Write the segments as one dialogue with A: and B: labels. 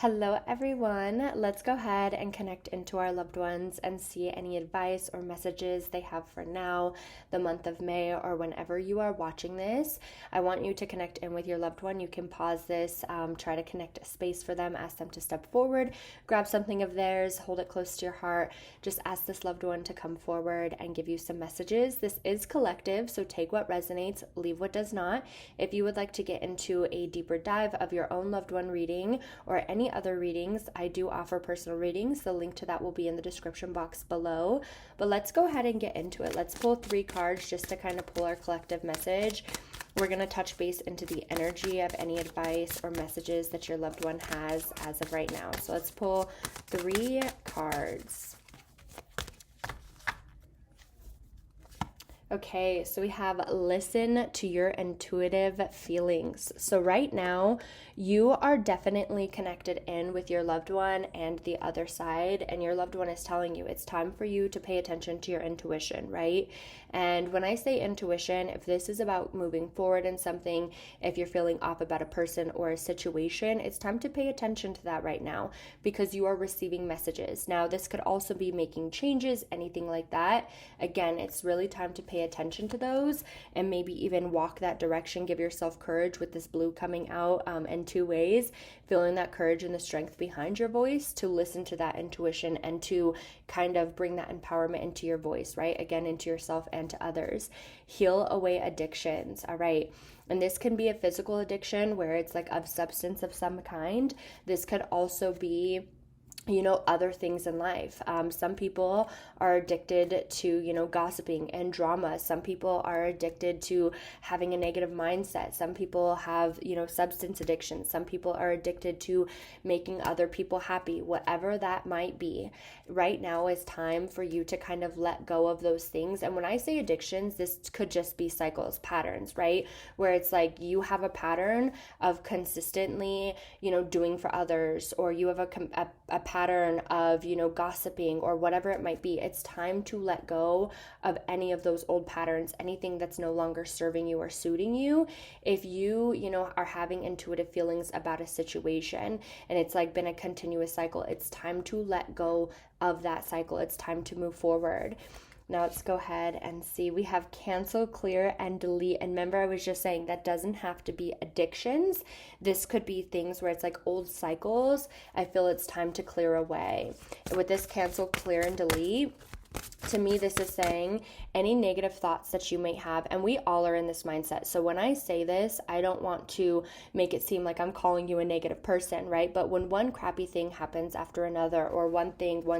A: Hello, everyone. Let's go ahead and connect into our loved ones and see any advice or messages they have for now, the month of May, or whenever you are watching this. I want you to connect in with your loved one. You can pause this, try to connect a space for them, ask them to step forward, grab something of theirs, hold it close to your heart. Just ask this loved one to come forward and give you some messages. This is collective, so take what resonates, leave what does not. If you would like to get into a deeper dive of your own loved one reading or any other readings, I do offer personal readings. The link to that will be in the description box below. But let's go ahead and get into it. Let's pull 3 cards just to kind of pull our collective message. We're going to touch base into the energy of any advice or messages that your loved one has as of right now. So let's pull 3 cards. Okay, so we have listen to your intuitive feelings. So right now, you are definitely connected in with your loved one and the other side, and your loved one is telling you it's time for you to pay attention to your intuition, right? And when I say intuition, if this is about moving forward in something, if you're feeling off about a person or a situation, it's time to pay attention to that right now because you are receiving messages. Now, this could also be making changes, anything like that. Again, it's really time to pay attention to those and maybe even walk that direction. Give yourself courage with this blue coming out in 2 ways, feeling that courage and the strength behind your voice to listen to that intuition and to kind of bring that empowerment into your voice, right? Again, into yourself and to others. Heal away addictions, all right? And this can be a physical addiction where it's like of substance of some kind. This could also be other things in life. Some people are addicted to, gossiping and drama. Some people are addicted to having a negative mindset. Some people have, substance addiction. Some people are addicted to making other people happy, whatever that might be. Right now is time for you to kind of let go of those things. And when I say addictions, this could just be cycles, patterns, right? Where it's like you have a pattern of consistently, doing for others, or you have a pattern of, gossiping or whatever it might be. It's time to let go of any of those old patterns, anything that's no longer serving you or suiting you. If you, are having intuitive feelings about a situation and it's like been a continuous cycle, it's time to let go of that cycle. It's time to move forward. Now let's go ahead and see. We have cancel, clear, and delete. And remember, I was just saying that doesn't have to be addictions. This could be things where it's like old cycles. I feel it's time to clear away. And with this cancel, clear, and delete, to me, this is saying any negative thoughts that you may have, and we all are in this mindset. So when I say this, I don't want to make it seem like I'm calling you a negative person, right? But when one crappy thing happens after another, or one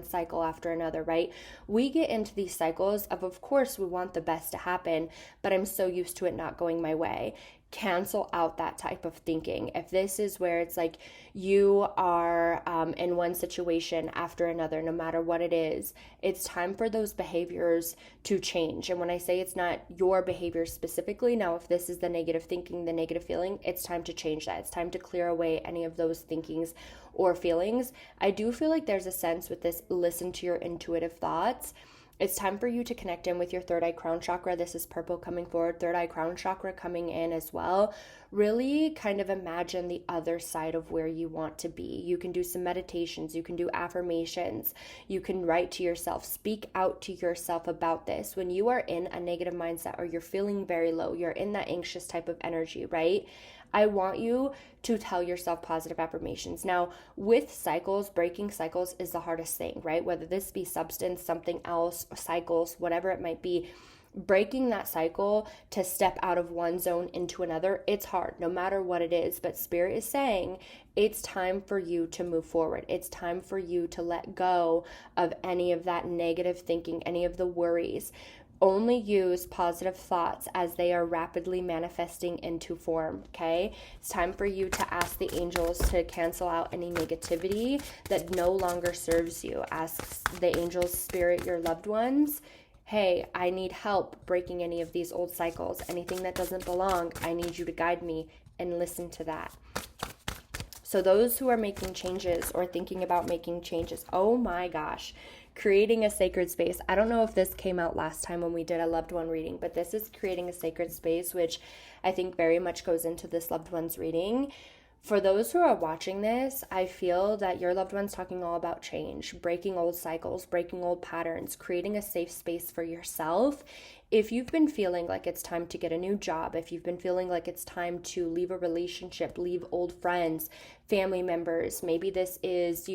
A: cycle after another, right? We get into these cycles of course, we want the best to happen, but I'm so used to it not going my way. Cancel out that type of thinking. If this is where it's like you are in one situation after another, no matter what it is, it's time for those behaviors to change. And when I say it's not your behavior specifically, now if this is the negative thinking, the negative feeling, it's time to change that. It's time to clear away any of those thinkings or feelings. I do feel like there's a sense with this, listen to your intuitive thoughts. It's time for you to connect in with your third eye crown chakra. This is purple coming forward, third eye crown chakra coming in as well. Really kind of imagine the other side of where you want to be. You can do some meditations. You can do affirmations. You can write to yourself. Speak out to yourself about this. When you are in a negative mindset or you're feeling very low, you're in that anxious type of energy, right? I want you to tell yourself positive affirmations. Now, with cycles, breaking cycles is the hardest thing, right? Whether this be substance, something else, cycles, whatever it might be, breaking that cycle to step out of one zone into another, it's hard, no matter what it is. But Spirit is saying it's time for you to move forward. It's time for you to let go of any of that negative thinking, any of the worries. Only use positive thoughts as they are rapidly manifesting into form, okay? It's time for you to ask the angels to cancel out any negativity that no longer serves you. Ask the angels, Spirit, your loved ones, hey, I need help breaking any of these old cycles. Anything that doesn't belong, I need you to guide me, and listen to that. So those who are making changes or thinking about making changes, oh my gosh, creating a sacred space. I don't know if this came out last time when we did a loved one reading, but this is creating a sacred space, which I think very much goes into this loved one's reading. For those who are watching this, I feel that your loved one's talking all about change, breaking old cycles, breaking old patterns, creating a safe space for yourself. If you've been feeling like it's time to get a new job, if you've been feeling like it's time to leave a relationship, leave old friends, family members, maybe this is,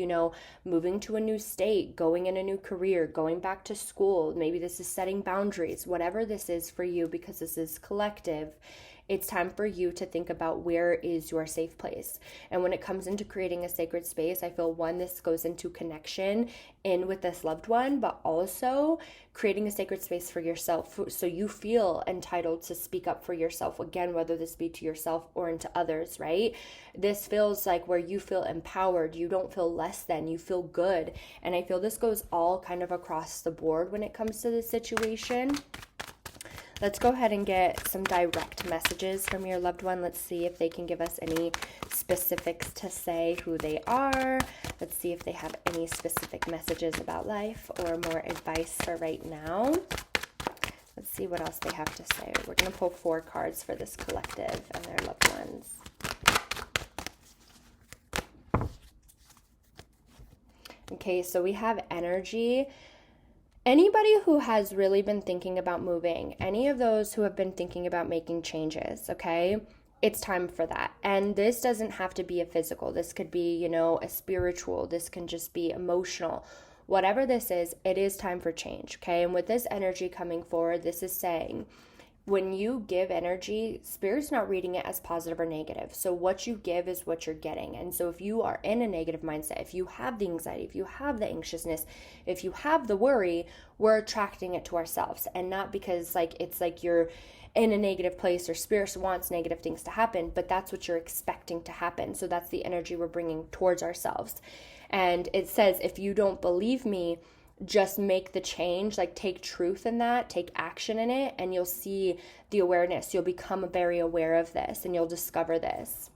A: moving to a new state, going in a new career, going back to school, maybe this is setting boundaries, whatever this is for you, because this is collective. It's time for you to think about where is your safe place. And when it comes into creating a sacred space, I feel this goes into connection in with this loved one, but also creating a sacred space for yourself so you feel entitled to speak up for yourself. Again, whether this be to yourself or into others, right? This feels like where you feel empowered. You don't feel less than, you feel good. And I feel this goes all kind of across the board when it comes to this situation. Let's go ahead and get some direct messages from your loved one. Let's see if they can give us any specifics to say who they are. Let's see if they have any specific messages about life or more advice for right now. Let's see what else they have to say. We're going to pull 4 cards for this collective and their loved ones. Okay, so we have energy. Anybody who has really been thinking about moving, any of those who have been thinking about making changes, okay, it's time for that. And this doesn't have to be a physical. This could be, a spiritual. This can just be emotional. Whatever this is, it is time for change, okay? And with this energy coming forward, this is saying, when you give energy, Spirit's not reading it as positive or negative. So what you give is what you're getting. And so if you are in a negative mindset, if you have the anxiety, if you have the anxiousness, if you have the worry, we're attracting it to ourselves. And not because it's like you're in a negative place or Spirit wants negative things to happen, but that's what you're expecting to happen. So that's the energy we're bringing towards ourselves. And it says, if you don't believe me, just make the change, take truth in that, take action in it, and you'll see the awareness. You'll become very aware of this and you'll discover this.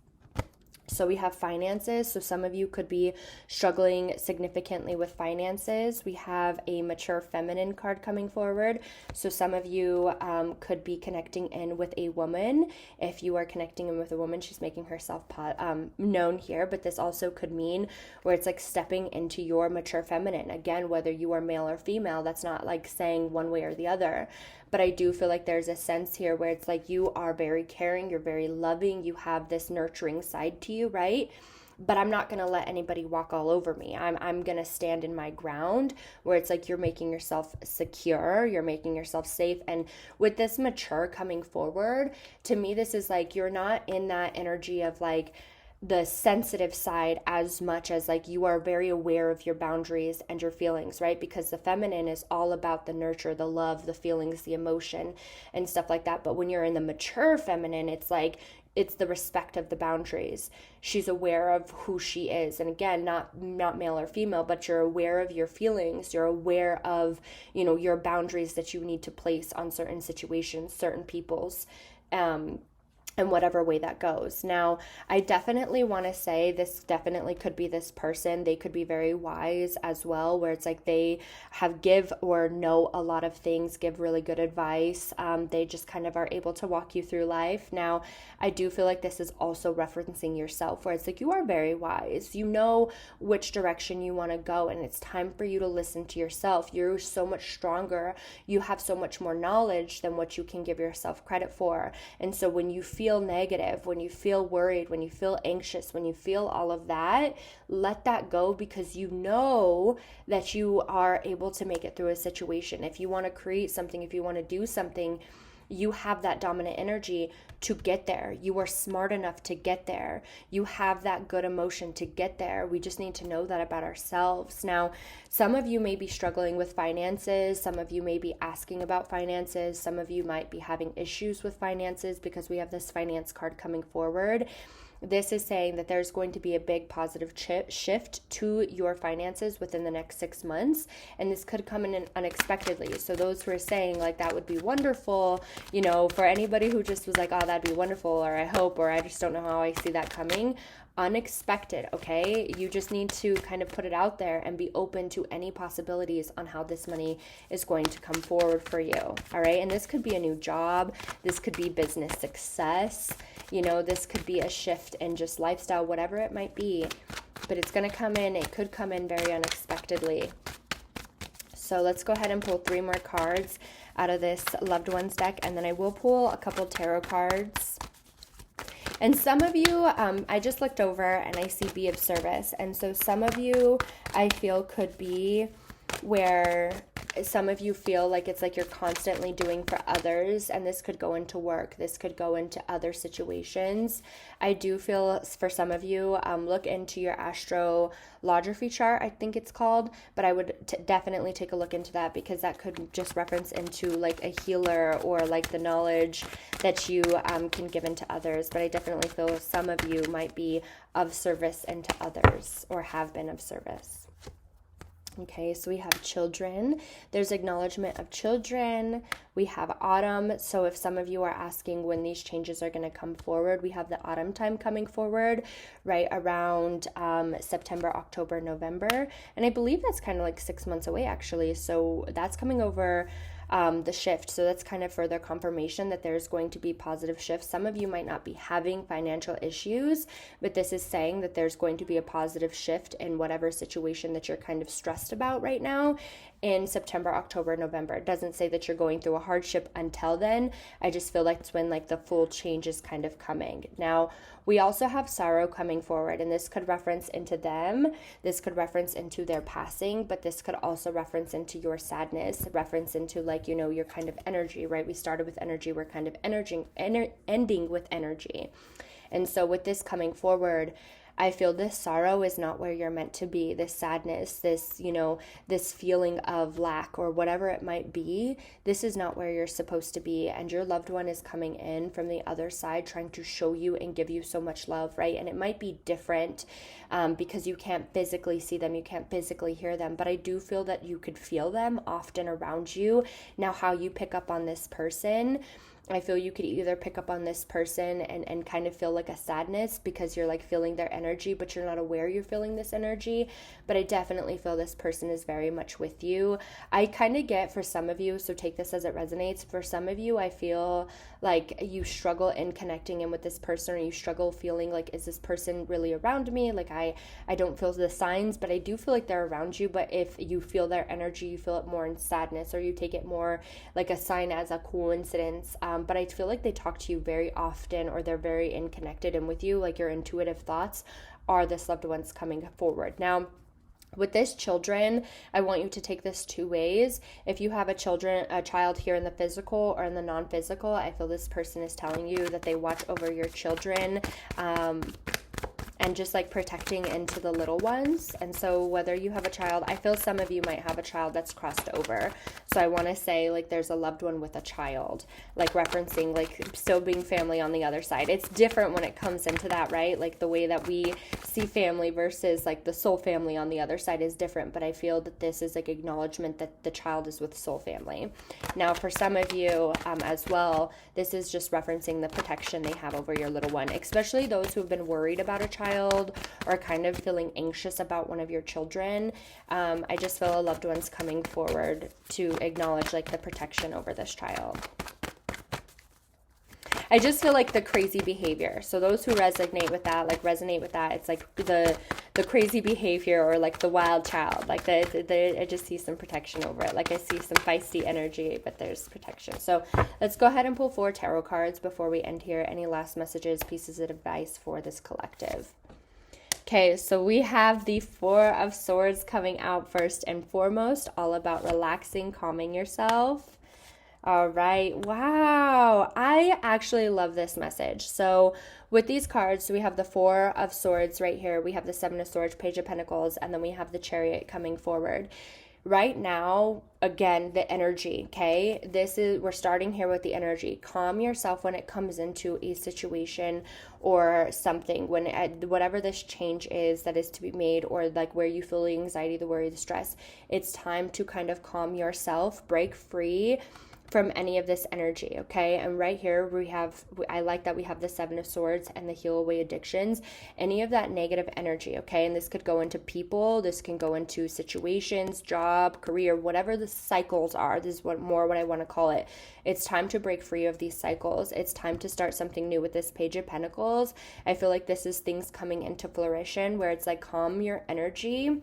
A: So we have finances. So some of you could be struggling significantly with finances. We have a mature feminine card coming forward. So some of you could be connecting in with a woman. If you are connecting in with a woman, she's making herself known here. But this also could mean where it's stepping into your mature feminine. Again, whether you are male or female, that's not saying one way or the other. But I do feel like there's a sense here where it's you are very caring, you're very loving, you have this nurturing side to you, right? But I'm not going to let anybody walk all over me. I'm going to stand in my ground, where it's you're making yourself secure, you're making yourself safe. And with this mature coming forward, to me, this is you're not in that energy of the sensitive side as much as you are very aware of your boundaries and your feelings, right? Because the feminine is all about the nurture, the love, the feelings, the emotion and stuff like that. But when you're in the mature feminine, it's it's the respect of the boundaries. She's aware of who she is. And again, not male or female, but you're aware of your feelings. You're aware of, your boundaries that you need to place on certain situations, certain people's, and whatever way that goes. Now, I definitely want to say this definitely could be this person. They could be very wise as well, where it's they have give or know a lot of things, give really good advice. They just kind of are able to walk you through life. Now, I do feel this is also referencing yourself, where it's you are very wise. You know which direction you want to go, and it's time for you to listen to yourself. You're so much stronger. You have so much more knowledge than what you can give yourself credit for. And so when you feel negative, when you feel worried, when you feel anxious, when you feel all of that, let that go, because you know that you are able to make it through a situation. If you want to create something, if you want to do something, you have that dominant energy to get there. You are smart enough to get there. You have that good emotion to get there. We just need to know that about ourselves. Now, some of you may be struggling with finances. Some of you may be asking about finances. Some of you might be having issues with finances because we have this finance card coming forward. This is saying that there's going to be a big positive shift to your finances within the next 6 months. And this could come in unexpectedly. So those who are saying that would be wonderful, for anybody who just was oh, that'd be wonderful, or I hope, or I just don't know how I see that coming. Unexpected, okay? You just need to kind of put it out there and be open to any possibilities on how this money is going to come forward for you, all right? And this could be a new job. This could be business success. You know, this could be a shift in just lifestyle, whatever it might be, but it's going to come in. It could come in very unexpectedly. So let's go ahead and pull 3 more cards out of this loved ones deck, and then I will pull a couple tarot cards. And some of you, I just looked over and I see be of service. And so some of you, I feel, could be where some of you feel like it's like you're constantly doing for others, and this could go into work. This could go into other situations. I do feel for some of you, look into your astrologry chart, I think it's called, but I would definitely take a look into that, because that could just reference into like a healer or like the knowledge that you can give into others. But I definitely feel some of you might be of service into others or have been of service. Okay, so we have children. There's acknowledgement of children. We have autumn. So if some of you are asking when these changes are going to come forward, we have the autumn time coming forward right around September, October, November. And I believe that's kind of like 6 months away, actually. So that's coming over the shift. So that's kind of further confirmation that there's going to be positive shifts. Some of you might not be having financial issues, but this is saying that there's going to be a positive shift in whatever situation that you're kind of stressed about right now in September, October, November. It doesn't say that you're going through a hardship until then. I just feel like it's when like the full change is kind of coming. Now, we also have sorrow coming forward, and this could reference into them. This could reference into their passing, but this could also reference into your sadness, reference into like, you know, your kind of energy, right? We started with energy. We're kind of ending with energy. And so with this coming forward, I feel this sorrow is not where you're meant to be. This sadness, this, you know, this feeling of lack or whatever it might be, this is not where you're supposed to be. And your loved one is coming in from the other side, trying to show you and give you so much love, right? And it might be different because you can't physically see them, you can't physically hear them, but I do feel that you could feel them often around you. Now, how you pick up on this person, I feel you could either pick up on this person and kind of feel like a sadness because you're like feeling their energy, but you're not aware you're feeling this energy. But I definitely feel this person is very much with you. I kind of get for some of you, so take this as it resonates. For some of you, I feel like you struggle in connecting in with this person, or you struggle feeling like, is this person really around me? Like I don't feel the signs, but I do feel like they're around you. But if you feel their energy, you feel it more in sadness, or you take it more like a sign as a coincidence. But I feel like they talk to you very often, or they're very connected and with you, like your intuitive thoughts are this loved one's coming forward. Now, with this children, I want you to take this 2 ways. If you have a child here in the physical or in the non-physical, I feel this person is telling you that they watch over your children, and just like protecting into the little ones. And so whether you have a child, I feel some of you might have a child that's crossed over. So I want to say like there's a loved one with a child, like referencing like still being family on the other side. It's different when it comes into that, right? Like the way that we see family versus like the soul family on the other side is different. But I feel that this is like acknowledgement that the child is with soul family. Now for some of you as well, this is just referencing the protection they have over your little one, especially those who have been worried about a child or kind of feeling anxious about one of your children. I just feel a loved one's coming forward to acknowledge like the protection over this child. I just feel like the crazy behavior. So those who resonate with that, it's like the crazy behavior or like the wild child. Like I just see some protection over it. Like I see some feisty energy, but there's protection. So let's go ahead and pull 4 tarot cards before we end here. Any last messages, pieces of advice for this collective? Okay, so we have the 4 of Swords coming out first and foremost, all about relaxing, calming yourself. All right. Wow. I actually love this message. So with these cards, we have the 4 of Swords right here. We have the 7 of Swords, Page of Pentacles, and then we have the Chariot coming forward. Right now, again, the energy, okay? We're starting here with the energy. Calm yourself when it comes into a situation or something, whatever this change is that is to be made, or like where you feel the anxiety, the worry, the stress. It's time to kind of calm yourself, break free from any of this energy, okay? And right here I like that we have the Seven of Swords and the heal away addictions, any of that negative energy, okay? And this could go into people, this can go into situations, job, career, whatever the cycles are. This is what I want to call it. It's time to break free of these cycles. It's time to start something new with this Page of Pentacles. I feel like this is things coming into fruition where it's like, calm your energy.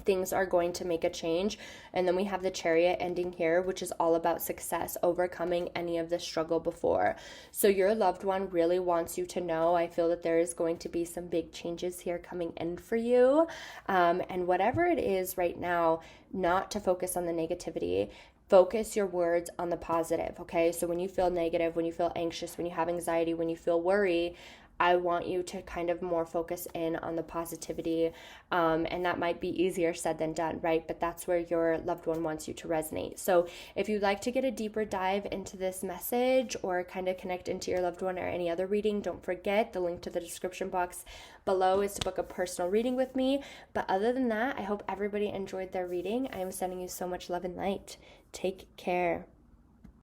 A: Things are going to make a change. And then we have the Chariot ending here, which is all about success, overcoming any of the struggle before. So your loved one really wants you to know, I feel that there is going to be some big changes here coming in for you. And whatever it is right now, not to focus on the negativity. Focus your words on the positive, okay? So when you feel negative, when you feel anxious, when you have anxiety, when you feel worry, I want you to kind of more focus in on the positivity, and that might be easier said than done, right? But that's where your loved one wants you to resonate. So if you'd like to get a deeper dive into this message or kind of connect into your loved one or any other reading, don't forget the link to the description box below is to book a personal reading with me. But other than that, I hope everybody enjoyed their reading. I am sending you so much love and light. Take care.